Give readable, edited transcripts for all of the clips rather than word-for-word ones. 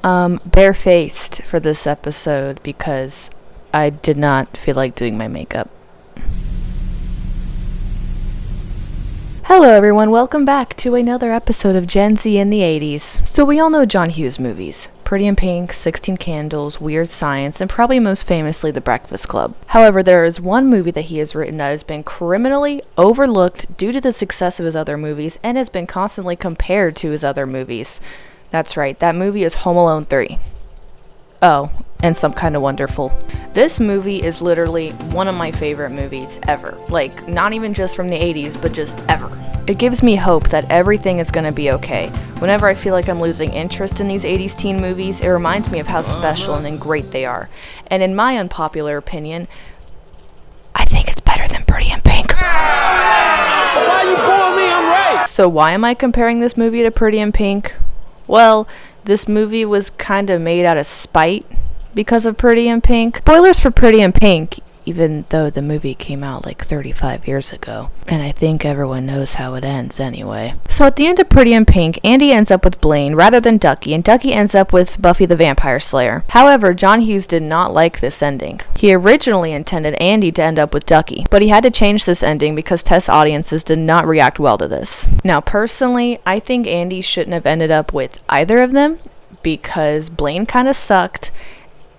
Barefaced for this episode because I did not feel like doing my makeup. Hello everyone, welcome back to another episode of Gen Z in the 80s. So we all know John Hughes movies. Pretty in Pink, 16 Candles, Weird Science, and probably most famously The Breakfast Club. However, there is one movie that he has written that has been criminally overlooked due to the success of his other movies and has been constantly compared to his other movies. That's right, that movie is Home Alone 3. Oh, and Some Kind of Wonderful. This movie is literally one of my favorite movies ever. Like, not even just from the 80s, but just ever. It gives me hope that everything is gonna be okay. Whenever I feel like I'm losing interest in these 80s teen movies, it reminds me of how special and great they are. And in my unpopular opinion, I think it's better than Pretty in Pink. Why you calling me? I'm right. So why am I comparing this movie to Pretty in Pink? Well, this movie was kind of made out of spite because of Pretty in Pink. Spoilers for Pretty in Pink, even though the movie came out like 35 years ago. And I think everyone knows how it ends anyway. So at the end of Pretty in Pink, Andy ends up with Blaine rather than Ducky, and Ducky ends up with Buffy the Vampire Slayer. However, John Hughes did not like this ending. He originally intended Andy to end up with Ducky, but he had to change this ending because test audiences did not react well to this. Now, personally, I think Andy shouldn't have ended up with either of them because Blaine kind of sucked,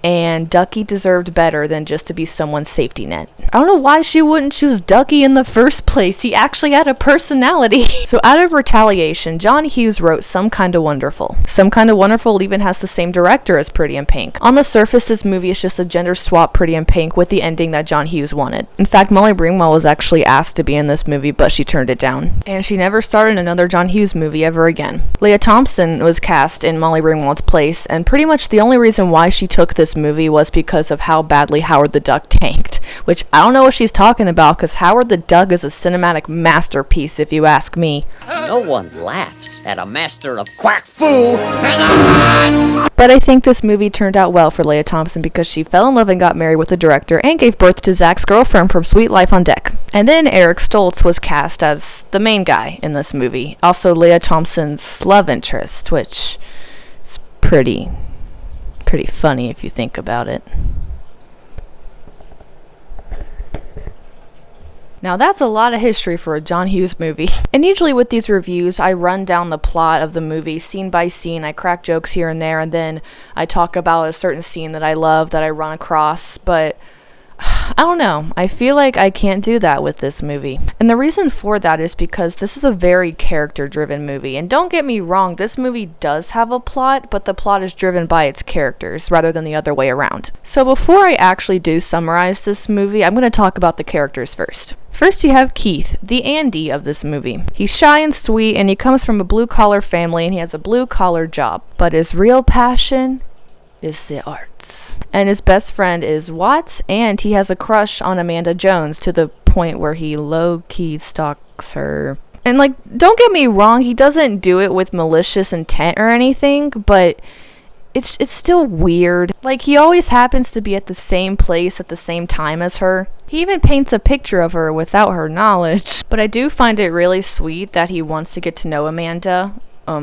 and Ducky deserved better than just to be someone's safety net. I don't know why she wouldn't choose Ducky in the first place. He actually had a personality. So out of retaliation, John Hughes wrote Some Kind of Wonderful. Some Kind of Wonderful even has the same director as Pretty in Pink. On the surface, this movie is just a gender swap Pretty in Pink with the ending that John Hughes wanted. In fact, Molly Ringwald was actually asked to be in this movie, but she turned it down. And she never starred in another John Hughes movie ever again. Leah Thompson was cast in Molly Ringwald's place, and pretty much the only reason why she took this movie was because of how badly Howard the Duck tanked, which I don't know what she's talking about because Howard the Duck is a cinematic masterpiece if you ask me. No one laughs at a master of quack fu. But I think this movie turned out well for Leah Thompson because she fell in love and got married with the director and gave birth to Zach's girlfriend from Sweet Life on Deck. And then Eric Stoltz was cast as the main guy in this movie, also Leah Thompson's love interest, which is pretty funny if you think about it. Now that's a lot of history for a John Hughes movie. And usually with these reviews, I run down the plot of the movie scene by scene. I crack jokes here and there, and then I talk about a certain scene that I love that I run across, but I don't know. I feel like I can't do that with this movie. And the reason for that is because this is a very character-driven movie. And don't get me wrong, this movie does have a plot, but the plot is driven by its characters rather than the other way around. So before I actually do summarize this movie, I'm going to talk about the characters first. First, you have Keith, the Andy of this movie. He's shy and sweet, and he comes from a blue-collar family, and he has a blue-collar job. But his real passion is the arts. And his best friend is Watts, and he has a crush on Amanda Jones to the point where he low-key stalks her. And like, don't get me wrong, he doesn't do it with malicious intent or anything, but it's still weird. Like, he always happens to be at the same place at the same time as her. He even paints a picture of her without her knowledge. But I do find it really sweet that he wants to get to know Amanda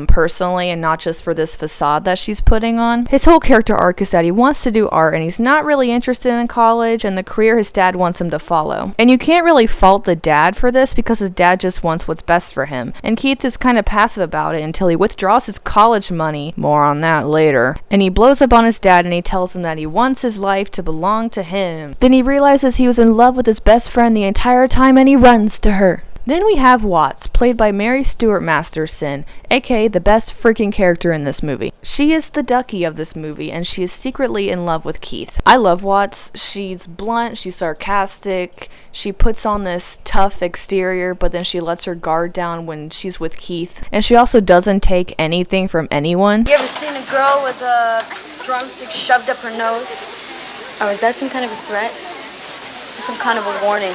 personally, and not just for this facade that she's putting on. His whole character arc is that he wants to do art and he's not really interested in college and the career his dad wants him to follow. And you can't really fault the dad for this because his dad just wants what's best for him. And Keith is kind of passive about it until he withdraws his college money, more on that later, and he blows up on his dad and he tells him that he wants his life to belong to him. Then he realizes he was in love with his best friend the entire time and he runs to her. Then we have Watts, played by Mary Stuart Masterson, aka the best freaking character in this movie. She is the Ducky of this movie, and she is secretly in love with Keith. I love Watts. She's blunt, she's sarcastic, she puts on this tough exterior, but then she lets her guard down when she's with Keith. And she also doesn't take anything from anyone. You ever seen a girl with a drumstick shoved up her nose? Oh, is that some kind of a threat? Some kind of a warning.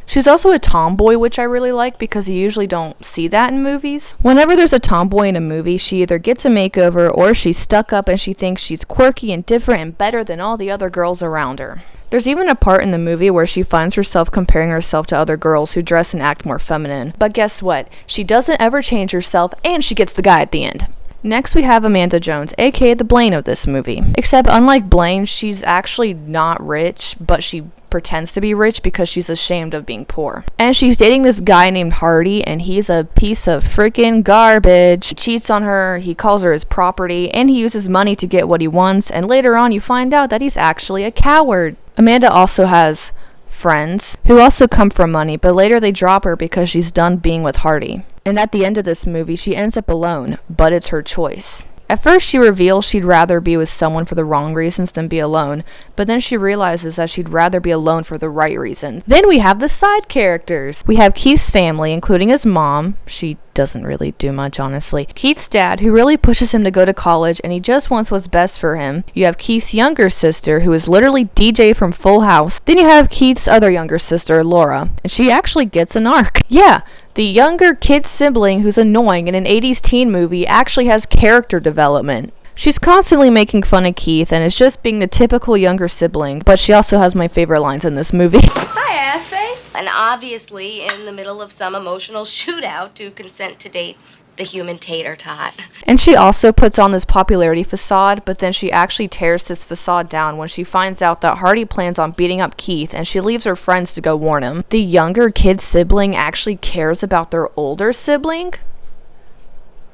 She's also a tomboy, which I really like because you usually don't see that in movies. Whenever there's a tomboy in a movie, she either gets a makeover or she's stuck up and she thinks she's quirky and different and better than all the other girls around her. There's even a part in the movie where she finds herself comparing herself to other girls who dress and act more feminine. But guess what? She doesn't ever change herself and she gets the guy at the end. Next, we have Amanda Jones, aka the Blaine of this movie. Except, unlike Blaine, she's actually not rich, but she pretends to be rich because she's ashamed of being poor. And she's dating this guy named Hardy, and he's a piece of freaking garbage. He cheats on her, he calls her his property, and he uses money to get what he wants, and later on you find out that he's actually a coward. Amanda also has friends who also come from money, but later they drop her because she's done being with Hardy. And at the end of this movie, she ends up alone, but it's her choice. At first, she reveals she'd rather be with someone for the wrong reasons than be alone, but then she realizes that she'd rather be alone for the right reasons. Then we have the side characters. We have Keith's family, including his mom. She doesn't really do much, honestly. Keith's dad, who really pushes him to go to college, and he just wants what's best for him. You have Keith's younger sister, who is literally DJ from Full House. Then you have Keith's other younger sister, Laura, and she actually gets an arc. Yeah, the younger kid sibling who's annoying in an 80s teen movie actually has character development. She's constantly making fun of Keith and is just being the typical younger sibling, but she also has my favorite lines in this movie. Hi, ass face. And obviously in the middle of some emotional shootout to consent to date the human tater tot. And she also puts on this popularity facade, but then she actually tears this facade down when she finds out that Hardy plans on beating up Keith, and she leaves her friends to go warn him. The younger kid sibling actually cares about their older sibling?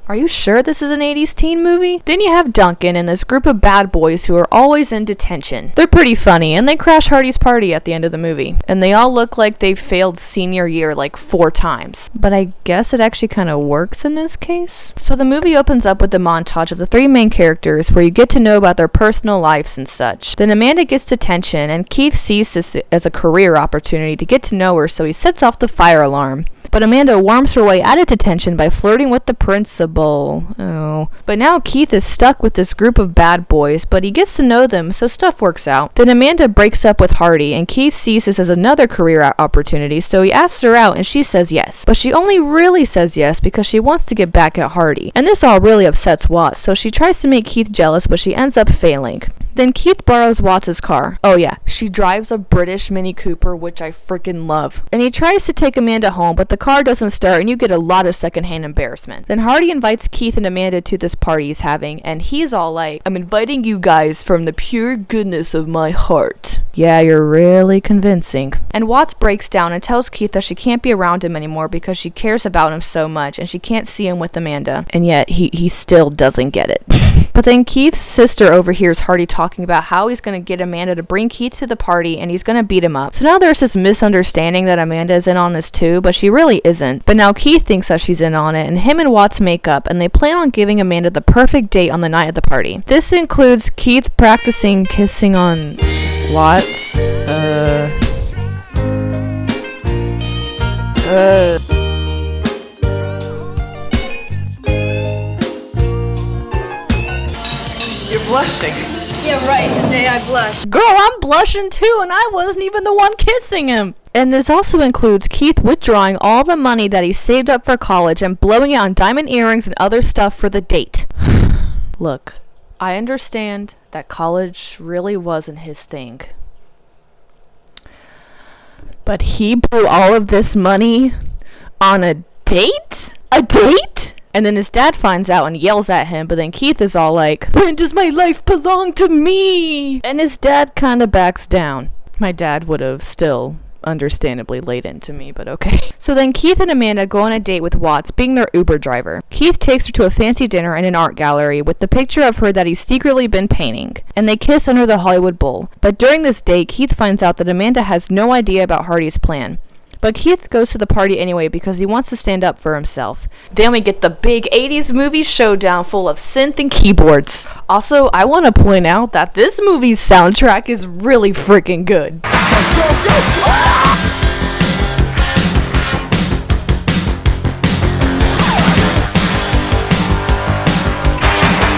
Are you sure this is an 80s teen movie? Then you have Duncan and this group of bad boys who are always in detention. They're pretty funny, and they crash Hardy's party at the end of the movie. And they all look like they've failed senior year like 4 times. But I guess it actually kind of works in this case. So the movie opens up with the montage of the 3 main characters where you get to know about their personal lives and such. Then Amanda gets detention, and Keith sees this as a career opportunity to get to know her, so he sets off the fire alarm. But Amanda worms her way out of detention by flirting with the principal. Oh. But now Keith is stuck with this group of bad boys, but he gets to know them, so stuff works out. Then Amanda breaks up with Hardy, and Keith sees this as another career opportunity, so he asks her out, and she says yes. But she only really says yes because she wants to get back at Hardy. And this all really upsets Watts, so she tries to make Keith jealous, but she ends up failing. Then Keith borrows Watts' car. Oh yeah, she drives a British Mini Cooper, which I freaking love. And he tries to take Amanda home, but the car doesn't start, and you get a lot of secondhand embarrassment. Then Hardy invites Keith and Amanda to this party he's having, and he's all like, "I'm inviting you guys from the pure goodness of my heart." Yeah, you're really convincing. And Watts breaks down and tells Keith that she can't be around him anymore because she cares about him so much, and she can't see him with Amanda. And yet, he still doesn't get it. But then Keith's sister overhears Hardy talking about how he's going to get Amanda to bring Keith to the party, and he's going to beat him up. So now there's this misunderstanding that Amanda is in on this too, but she really isn't. But now Keith thinks that she's in on it, and him and Watts make up, and they plan on giving Amanda the perfect date on the night of the party. This includes Keith practicing kissing on Watts. You're blushing. Yeah, right. The day I blushed. Girl, I'm blushing too, and I wasn't even the one kissing him. And this also includes Keith withdrawing all the money that he saved up for college and blowing it on diamond earrings and other stuff for the date. Look, I understand that college really wasn't his thing. But he blew all of this money on a date? A date? And then his dad finds out and yells at him, but then Keith is all like, "When does my life belong to me?" And his dad kind of backs down. My dad would have still understandably laid into me, but okay. So then Keith and Amanda go on a date with Watts, being their Uber driver. Keith takes her to a fancy dinner and an art gallery with the picture of her that he's secretly been painting, and they kiss under the Hollywood Bowl. But during this date, Keith finds out that Amanda has no idea about Hardy's plan. But Keith goes to the party anyway because he wants to stand up for himself. Then we get the big 80s movie showdown full of synth and keyboards. Also, I want to point out that this movie's soundtrack is really freaking good.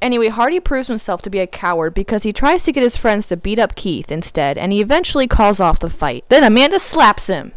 Anyway, Hardy proves himself to be a coward because he tries to get his friends to beat up Keith instead, and he eventually calls off the fight. Then Amanda slaps him.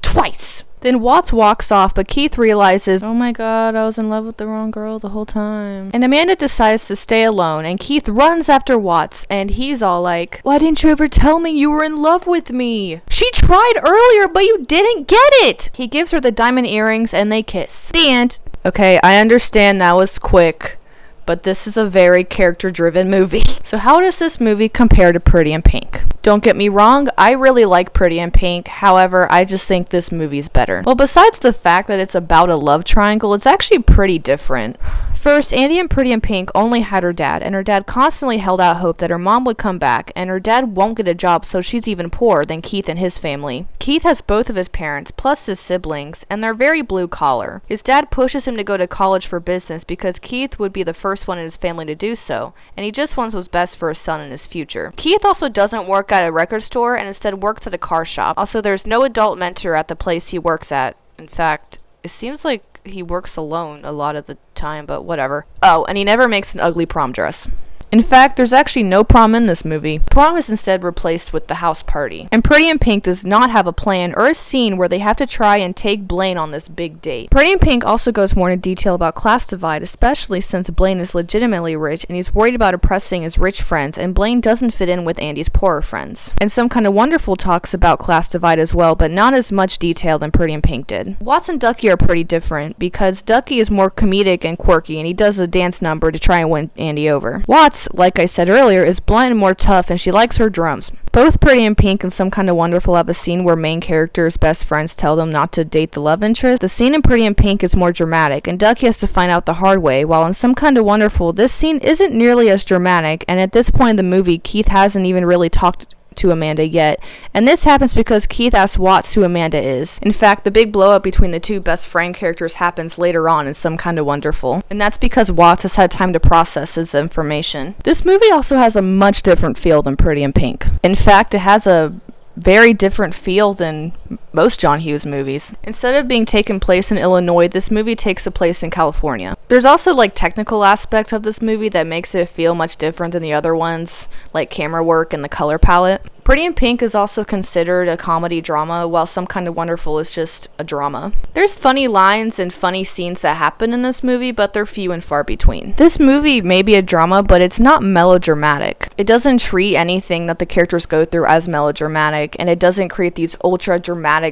Twice. Then Watts walks off, but Keith realizes, oh my god, I was in love with the wrong girl the whole time. And Amanda decides to stay alone, and Keith runs after Watts, and he's all like, "Why didn't you ever tell me you were in love with me? She tried earlier, but you didn't get it!" He gives her the diamond earrings, and they kiss. The end. Okay, I understand that was quick, but this is a very character-driven movie. So how does this movie compare to Pretty in Pink? Don't get me wrong, I really like Pretty in Pink, however, I just think this movie's better. Well, besides the fact that it's about a love triangle, it's actually pretty different. First, Andy in Pretty in Pink only had her dad, and her dad constantly held out hope that her mom would come back, and her dad won't get a job, so she's even poorer than Keith and his family. Keith has both of his parents, plus his siblings, and they're very blue collar. His dad pushes him to go to college for business because Keith would be the first one in his family to do so, and he just wants what's best for his son and his future. Keith also doesn't work at a record store and instead works at a car shop. Also, there's no adult mentor at the place he works at. In fact, it seems like he works alone a lot of the time, but whatever. Oh, and he never makes an ugly prom dress. In fact, there's actually no prom in this movie. Prom is instead replaced with the house party. And Pretty in Pink does not have a plan or a scene where they have to try and take Blaine on this big date. Pretty in Pink also goes more into detail about class divide, especially since Blaine is legitimately rich and he's worried about oppressing his rich friends, and Blaine doesn't fit in with Andy's poorer friends. And Some Kind of Wonderful talks about class divide as well, but not as much detail than Pretty in Pink did. Watts and Ducky are pretty different because Ducky is more comedic and quirky, and he does a dance number to try and win Andy over. Watts, like I said earlier, is blunt and more tough, and she likes her drums. Both Pretty in Pink and Some Kind of Wonderful have a scene where main characters' best friends tell them not to date the love interest. The scene in Pretty in Pink is more dramatic, and Ducky has to find out the hard way, while in Some Kind of Wonderful, this scene isn't nearly as dramatic, and at this point in the movie, Keith hasn't even really talked to Amanda yet, and this happens because Keith asks Watts who Amanda is. In fact, the big blow up between the two best friend characters happens later on in Some Kind of Wonderful, and that's because Watts has had time to process his information. This movie also has a much different feel than Pretty in Pink. In fact, it has a very different feel than most John Hughes movies. Instead of being taken place in Illinois, this movie takes place in California. There's also technical aspects of this movie that makes it feel much different than the other ones, like camera work and the color palette. Pretty in Pink is also considered a comedy drama, while Some Kind of Wonderful is just a drama. There's funny lines and funny scenes that happen in this movie, but they're few and far between. This movie may be a drama, but it's not melodramatic. It doesn't treat anything that the characters go through as melodramatic, and it doesn't create these ultra dramatic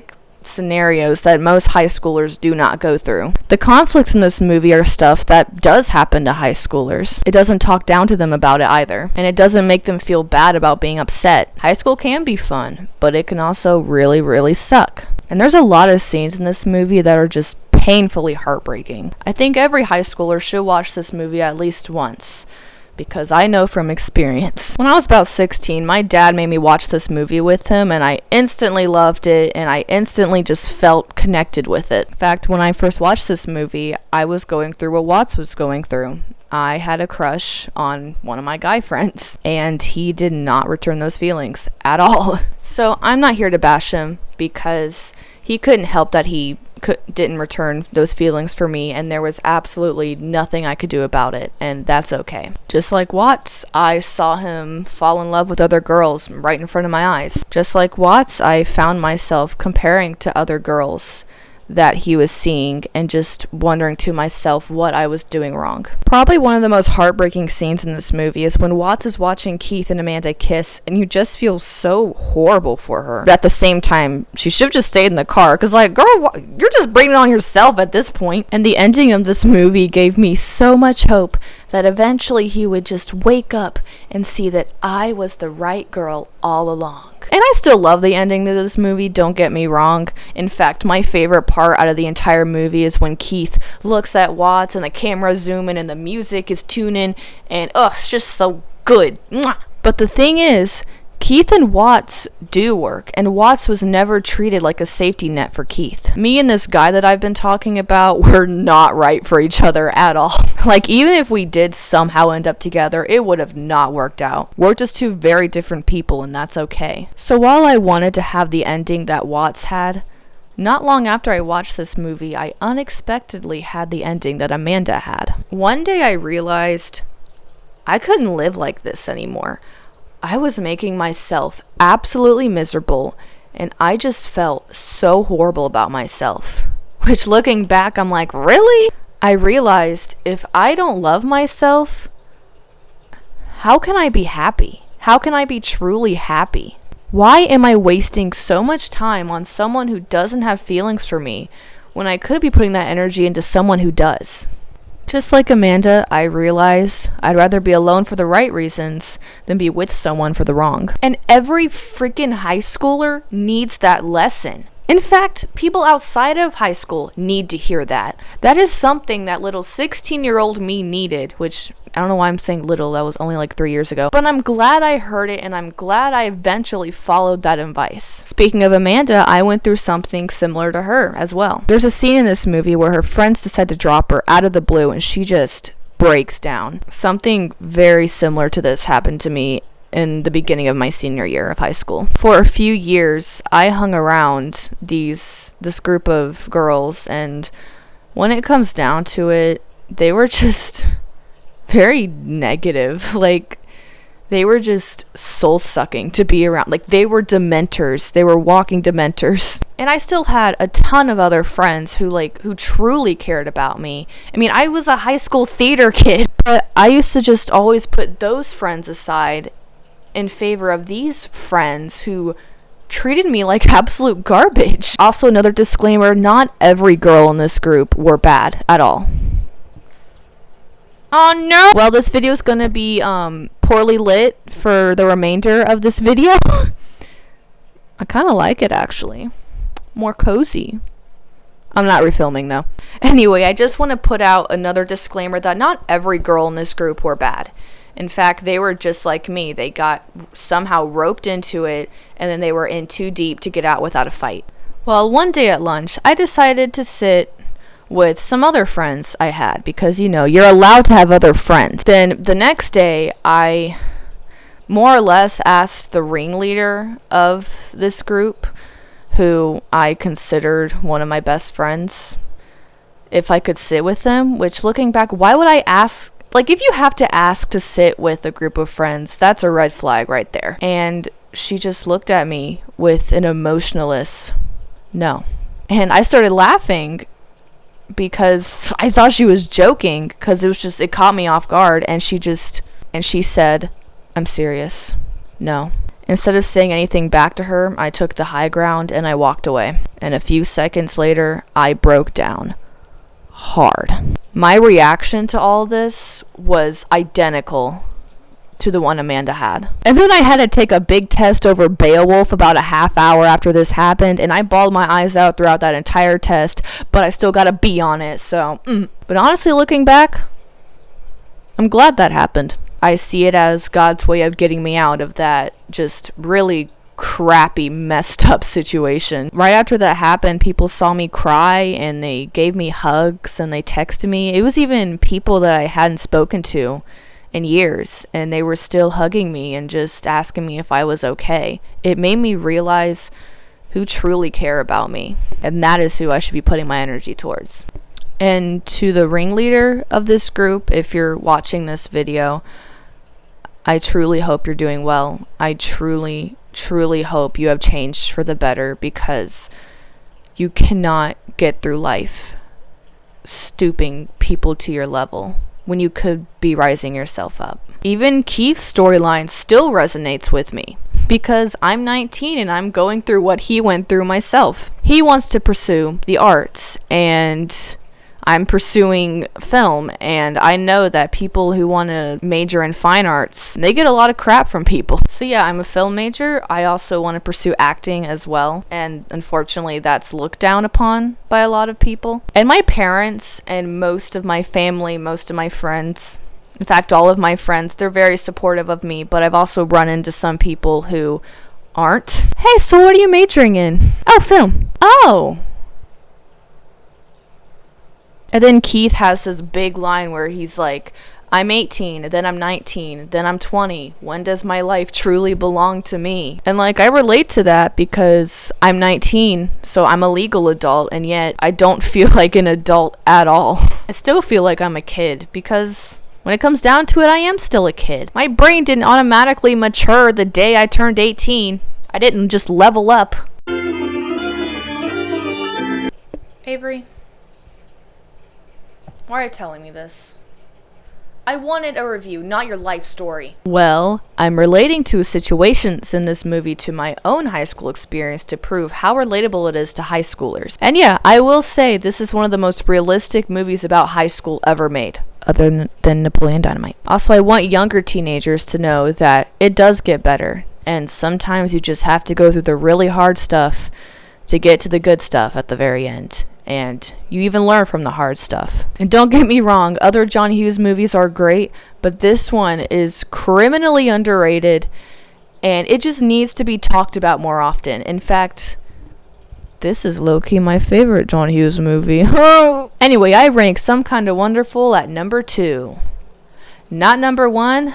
scenarios that most high schoolers do not go through. The conflicts in this movie are stuff that does happen to high schoolers. It doesn't talk down to them about it either, and it doesn't make them feel bad about being upset. High school can be fun, but it can also really, really suck. And there's a lot of scenes in this movie that are just painfully heartbreaking. I think every high schooler should watch this movie at least once, because I know from experience. When I was about 16, my dad made me watch this movie with him, and I instantly loved it, and I instantly just felt connected with it. In fact, when I first watched this movie, I was going through what Watts was going through. I had a crush on one of my guy friends, and he did not return those feelings at all. So I'm not here to bash him, because he couldn't help that he didn't return those feelings for me, and there was absolutely nothing I could do about it, and that's okay. Just like Watts, I saw him fall in love with other girls right in front of my eyes. Just like Watts, I found myself comparing to other girls that he was seeing and just wondering to myself what I was doing wrong. Probably one of the most heartbreaking scenes in this movie is when Watts is watching Keith and Amanda kiss, and you just feel so horrible for her. But at the same time, she should have just stayed in the car, because girl, you're just bringing it on yourself at this point. And the ending of this movie gave me so much hope that eventually he would just wake up and see that I was the right girl all along. And I still love the ending to this movie, don't get me wrong. In fact, my favorite part out of the entire movie is when Keith looks at Watts and the camera's zooming and the music is tuning, and it's just so good. Mwah! But the thing is, Keith and Watts do work, and Watts was never treated like a safety net for Keith. Me and this guy that I've been talking about were not right for each other at all. Even if we did somehow end up together, it would have not worked out. We're just two very different people, and that's okay. So while I wanted to have the ending that Watts had, not long after I watched this movie, I unexpectedly had the ending that Amanda had. One day I realized I couldn't live like this anymore. I was making myself absolutely miserable, and I just felt so horrible about myself. Which, looking back, I'm like, really? I realized if I don't love myself, how can I be happy? How can I be truly happy? Why am I wasting so much time on someone who doesn't have feelings for me when I could be putting that energy into someone who does? Just like Amanda, I realized I'd rather be alone for the right reasons than be with someone for the wrong. And every freaking high schooler needs that lesson. In fact, people outside of high school need to hear that. That is something that little 16-year-old me needed, which I don't know why I'm saying little, that was only like 3 years ago. But I'm glad I heard it, and I'm glad I eventually followed that advice. Speaking of Amanda, I went through something similar to her as well. There's a scene in this movie where her friends decide to drop her out of the blue, and she just breaks down. Something very similar to this happened to me in the beginning of my senior year of high school. For a few years, I hung around this group of girls, and when it comes down to it, they were just very negative. Like, they were just soul-sucking to be around. Like, they were dementors. They were walking dementors. And I still had a ton of other friends who truly cared about me. I mean, I was a high school theater kid, but I used to just always put those friends aside in favor of these friends who treated me like absolute garbage. Also, another disclaimer, not every girl in this group were bad at all. Oh no! Well, this video is gonna be poorly lit for the remainder of this video. I kind of like it, actually. More cozy. I'm not refilming though. Anyway, I just want to put out another disclaimer that not every girl in this group were bad. In fact, they were just like me. They got somehow roped into it, and then they were in too deep to get out without a fight. Well, one day at lunch, I decided to sit with some other friends I had, because, you know, you're allowed to have other friends. Then the next day, I more or less asked the ringleader of this group, who I considered one of my best friends, if I could sit with them, which, looking back, why would I ask? Like, if you have to ask to sit with a group of friends, that's a red flag right there. And she just looked at me with an emotionless no. And I started laughing because I thought she was joking, because it caught me off guard. And she said, "I'm serious. No." Instead of saying anything back to her, I took the high ground and I walked away. And a few seconds later, I broke down hard. My reaction to all this was identical to the one Amanda had. And then I had to take a big test over Beowulf about a half hour after this happened, and I bawled my eyes out throughout that entire test, but I still got a B on it, so But honestly, looking back, I'm glad that happened. I see it as God's way of getting me out of that just really crappy, messed up situation. Right after that happened, people saw me cry, and they gave me hugs, and they texted me. It was even people that I hadn't spoken to in years, and they were still hugging me and just asking me if I was okay. It made me realize who truly care about me, and that is who I should be putting my energy towards. And to the ringleader of this group, if you're watching this video, I truly hope you're doing well. I truly hope you have changed for the better, because you cannot get through life stooping people to your level when you could be rising yourself up. Even Keith's storyline still resonates with me, because I'm 19 and I'm going through what he went through myself. He wants to pursue the arts, and I'm pursuing film, and I know that people who want to major in fine arts, they get a lot of crap from people. So yeah, I'm a film major. I also want to pursue acting as well, and unfortunately that's looked down upon by a lot of people. And my parents and most of my family, most of my friends, in fact all of my friends, they're very supportive of me, but I've also run into some people who aren't. Hey, so what are you majoring in? Oh, film. Oh. And then Keith has this big line where he's like, I'm 18, then I'm 19, then I'm 20. When does my life truly belong to me? And like, I relate to that, because I'm 19, so I'm a legal adult, and yet I don't feel like an adult at all. I still feel like I'm a kid, because when it comes down to it, I am still a kid. My brain didn't automatically mature the day I turned 18. I didn't just level up. Avery, why are you telling me this? I wanted a review, not your life story. Well, I'm relating to situations in this movie to my own high school experience to prove how relatable it is to high schoolers. And yeah, I will say this is one of the most realistic movies about high school ever made. other than Napoleon Dynamite. Also, I want younger teenagers to know that it does get better, and sometimes you just have to go through the really hard stuff to get to the good stuff at the very end. And you even learn from the hard stuff. And don't get me wrong, other John Hughes movies are great, but this one is criminally underrated, and it just needs to be talked about more often. In fact, this is low-key my favorite John Hughes movie. Anyway, I rank Some Kind of Wonderful at number 2. Not number 1.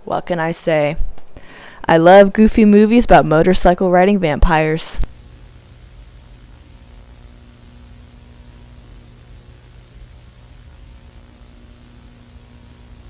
What can I say? I love goofy movies about motorcycle riding vampires.